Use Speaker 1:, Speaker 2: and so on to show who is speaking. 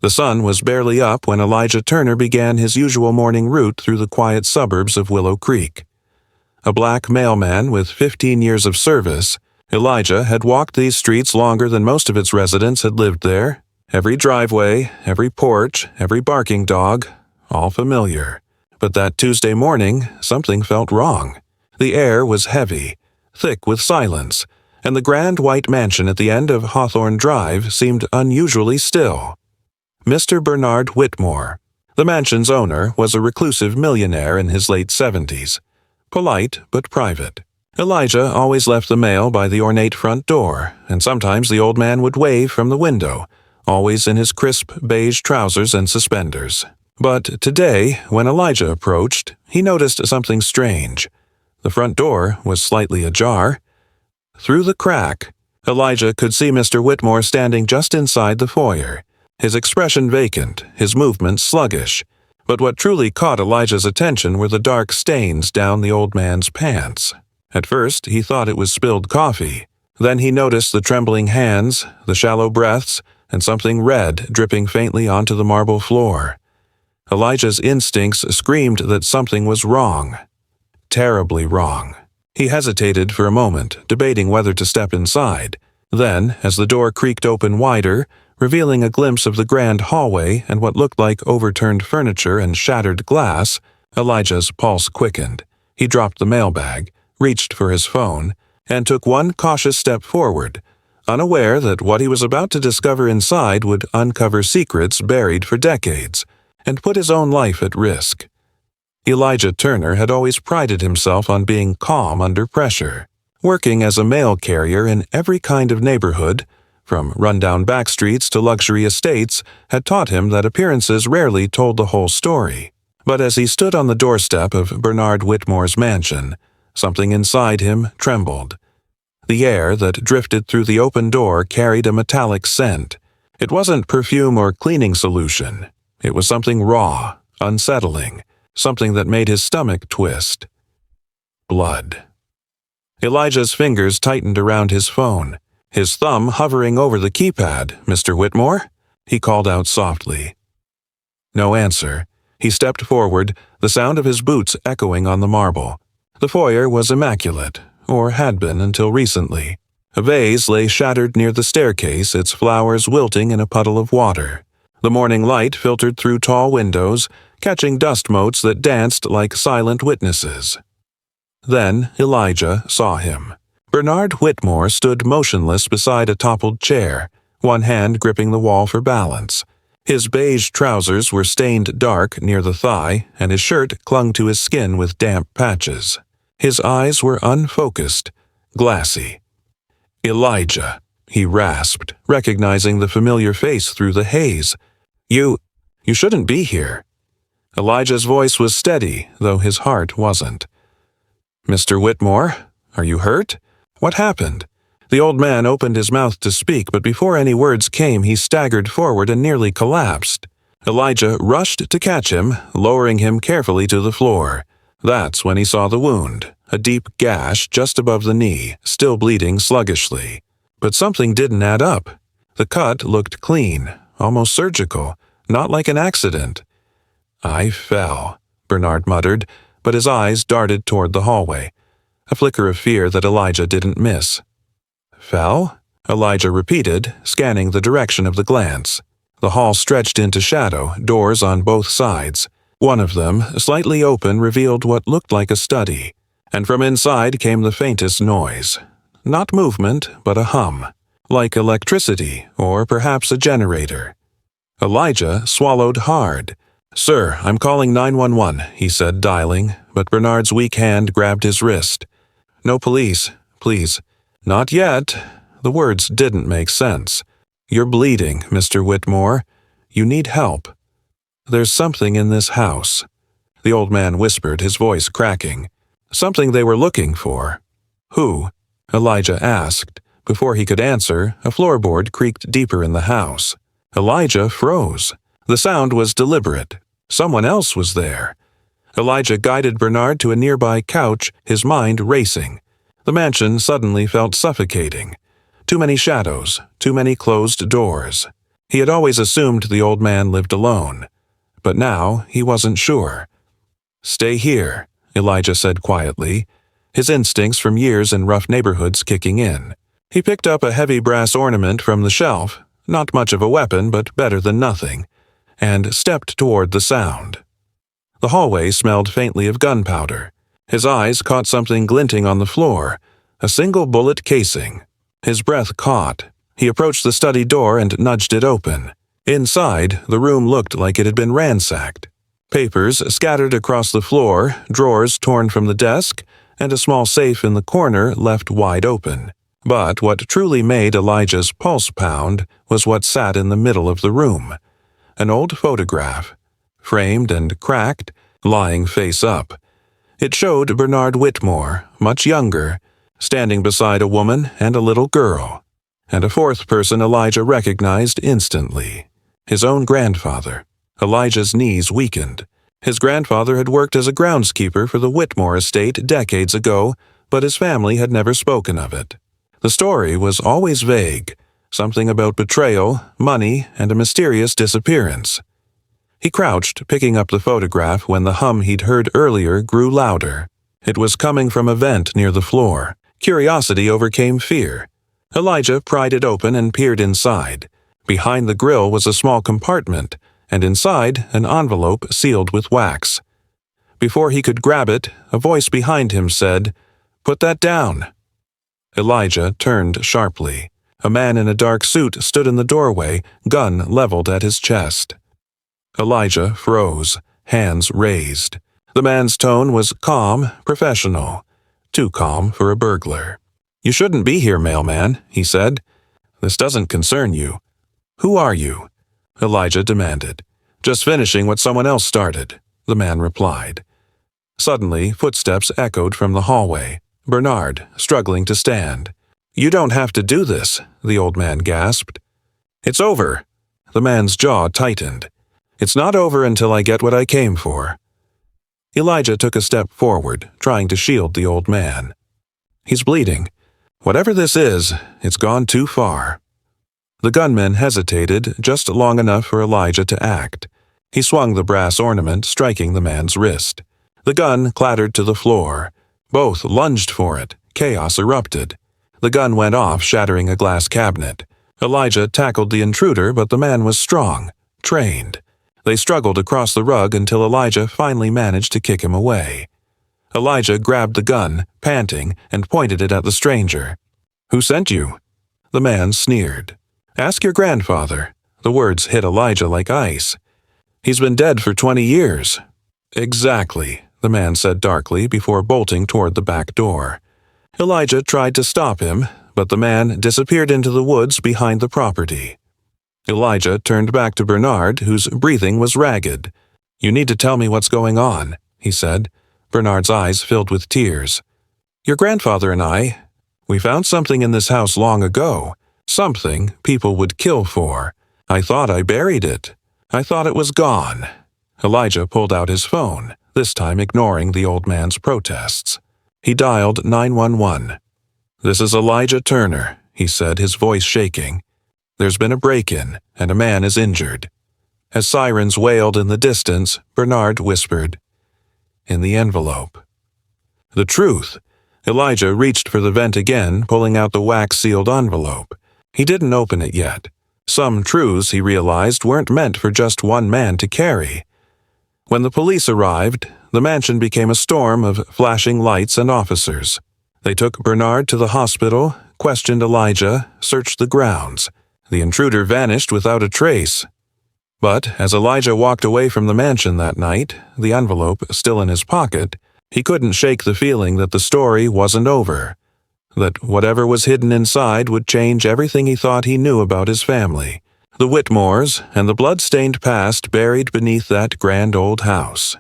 Speaker 1: The sun was barely up when Elijah Turner began his usual morning route through the quiet suburbs of Willow Creek. A black mailman with 15 years of service, Elijah had walked these streets longer than most of its residents had lived there. Every driveway, every porch, every barking dog, all familiar. But that Tuesday morning, something felt wrong. The air was heavy, thick with silence, and the grand white mansion at the end of Hawthorne Drive seemed unusually still. Mr. Bernard Whitmore, the mansion's owner, was a reclusive millionaire in his late 70s. Polite but private. Elijah always left the mail by the ornate front door, and sometimes the old man would wave from the window, always in his crisp beige trousers and suspenders. But today, when Elijah approached, he noticed something strange. The front door was slightly ajar. Through the crack, Elijah could see Mr. Whitmore standing just inside the foyer, his expression vacant, his movements sluggish. But what truly caught Elijah's attention were the dark stains down the old man's pants. At first, he thought it was spilled coffee. Then he noticed the trembling hands, the shallow breaths, and something red dripping faintly onto the marble floor. Elijah's instincts screamed that something was wrong. Terribly wrong. He hesitated for a moment, debating whether to step inside. Then, as the door creaked open wider, revealing a glimpse of the grand hallway and what looked like overturned furniture and shattered glass, Elijah's pulse quickened. He dropped the mailbag, reached for his phone, and took one cautious step forward, unaware that what he was about to discover inside would uncover secrets buried for decades, and put his own life at risk. Elijah Turner had always prided himself on being calm under pressure. Working as a mail carrier in every kind of neighborhood, from rundown back streets to luxury estates, had taught him that appearances rarely told the whole story. But as he stood on the doorstep of Bernard Whitmore's mansion, something inside him trembled. The air that drifted through the open door carried a metallic scent. It wasn't perfume or cleaning solution. It was something raw, unsettling, something that made his stomach twist. Blood. Elijah's fingers tightened around his phone, his thumb hovering over the keypad. "Mr. Whitmore?" he called out softly. No answer. He stepped forward, the sound of his boots echoing on the marble. The foyer was immaculate, or had been until recently. A vase lay shattered near the staircase, its flowers wilting in a puddle of water. The morning light filtered through tall windows, catching dust motes that danced like silent witnesses. Then Elijah saw him. Bernard Whitmore stood motionless beside a toppled chair, one hand gripping the wall for balance. His beige trousers were stained dark near the thigh, and his shirt clung to his skin with damp patches. His eyes were unfocused, glassy. "Elijah," he rasped, recognizing the familiar face through the haze. You shouldn't be here." Elijah's voice was steady, though his heart wasn't. "Mr. Whitmore, are you hurt? What happened?" The old man opened his mouth to speak, but before any words came, he staggered forward and nearly collapsed. Elijah rushed to catch him, lowering him carefully to the floor. That's when he saw the wound, a deep gash just above the knee, still bleeding sluggishly. But something didn't add up. The cut looked clean, almost surgical, not like an accident. "I fell," Bernard muttered, but his eyes darted toward the hallway, a flicker of fear that Elijah didn't miss. "Fell?" Elijah repeated, scanning the direction of the glance. The hall stretched into shadow, doors on both sides. One of them, slightly open, revealed what looked like a study, and from inside came the faintest noise. Not movement, but a hum, like electricity or perhaps a generator. Elijah swallowed hard. "Sir, I'm calling 911, he said, dialing, but Bernard's weak hand grabbed his wrist. "No police, please." "Not yet." The words didn't make sense. "You're bleeding, Mr. Whitmore. You need help. There's something in this house." The old man whispered, his voice cracking. "Something they were looking for." "Who?" Elijah asked. Before he could answer, a floorboard creaked deeper in the house. Elijah froze. The sound was deliberate. Someone else was there. Elijah guided Bernard to a nearby couch, his mind racing. The mansion suddenly felt suffocating. Too many shadows, too many closed doors. He had always assumed the old man lived alone, but now he wasn't sure. "Stay here," Elijah said quietly, his instincts from years in rough neighborhoods kicking in. He picked up a heavy brass ornament from the shelf, not much of a weapon but better than nothing, and stepped toward the sound. The hallway smelled faintly of gunpowder. His eyes caught something glinting on the floor, a single bullet casing. His breath caught. He approached the study door and nudged it open. Inside, the room looked like it had been ransacked. Papers scattered across the floor, drawers torn from the desk, and a small safe in the corner left wide open. But what truly made Elijah's pulse pound was what sat in the middle of the room. An old photograph, framed and cracked, lying face up. It showed Bernard Whitmore, much younger, standing beside a woman and a little girl. And a fourth person Elijah recognized instantly. His own grandfather. Elijah's knees weakened. His grandfather had worked as a groundskeeper for the Whitmore estate decades ago, but his family had never spoken of it. The story was always vague, something about betrayal, money, and a mysterious disappearance. He crouched, picking up the photograph when the hum he'd heard earlier grew louder. It was coming from a vent near the floor. Curiosity overcame fear. Elijah pried it open and peered inside. Behind the grill was a small compartment, and inside an envelope sealed with wax. Before he could grab it, a voice behind him said, "Put that down." Elijah turned sharply. A man in a dark suit stood in the doorway, gun leveled at his chest. Elijah froze, hands raised. The man's tone was calm, professional. Too calm for a burglar. "You shouldn't be here, mailman," he said. "This doesn't concern you." "Who are you?" Elijah demanded. "Just finishing what someone else started," the man replied. Suddenly, footsteps echoed from the hallway. Bernard, struggling to stand. "You don't have to do this," the old man gasped. "It's over." The man's jaw tightened. "It's not over until I get what I came for." Elijah took a step forward, trying to shield the old man. "He's bleeding. Whatever this is, it's gone too far." The gunman hesitated just long enough for Elijah to act. He swung the brass ornament, striking the man's wrist. The gun clattered to the floor. Both lunged for it. Chaos erupted. The gun went off, shattering a glass cabinet. Elijah tackled the intruder, but the man was strong, trained. They struggled across the rug until Elijah finally managed to kick him away. Elijah grabbed the gun, panting, and pointed it at the stranger. "Who sent you?" The man sneered. "Ask your grandfather." The words hit Elijah like ice. "He's been dead for 20 years. "Exactly," the man said darkly before bolting toward the back door. Elijah tried to stop him, but the man disappeared into the woods behind the property. Elijah turned back to Bernard, whose breathing was ragged. "You need to tell me what's going on," he said. Bernard's eyes filled with tears. "Your grandfather and we found something in this house long ago. Something people would kill for. I thought I buried it. I thought it was gone." Elijah pulled out his phone, this time ignoring the old man's protests. He dialed 911. "This is Elijah Turner," he said, his voice shaking. "There's been a break-in, and a man is injured." As sirens wailed in the distance, Bernard whispered, "In the envelope." The truth. Elijah reached for the vent again, pulling out the wax-sealed envelope. He didn't open it yet. Some truths, he realized, weren't meant for just one man to carry. When the police arrived, the mansion became a storm of flashing lights and officers. They took Bernard to the hospital, questioned Elijah, searched the grounds. The intruder vanished without a trace. But as Elijah walked away from the mansion that night, the envelope still in his pocket, he couldn't shake the feeling that the story wasn't over, that whatever was hidden inside would change everything he thought he knew about his family, the Whitmores, and the blood-stained past buried beneath that grand old house.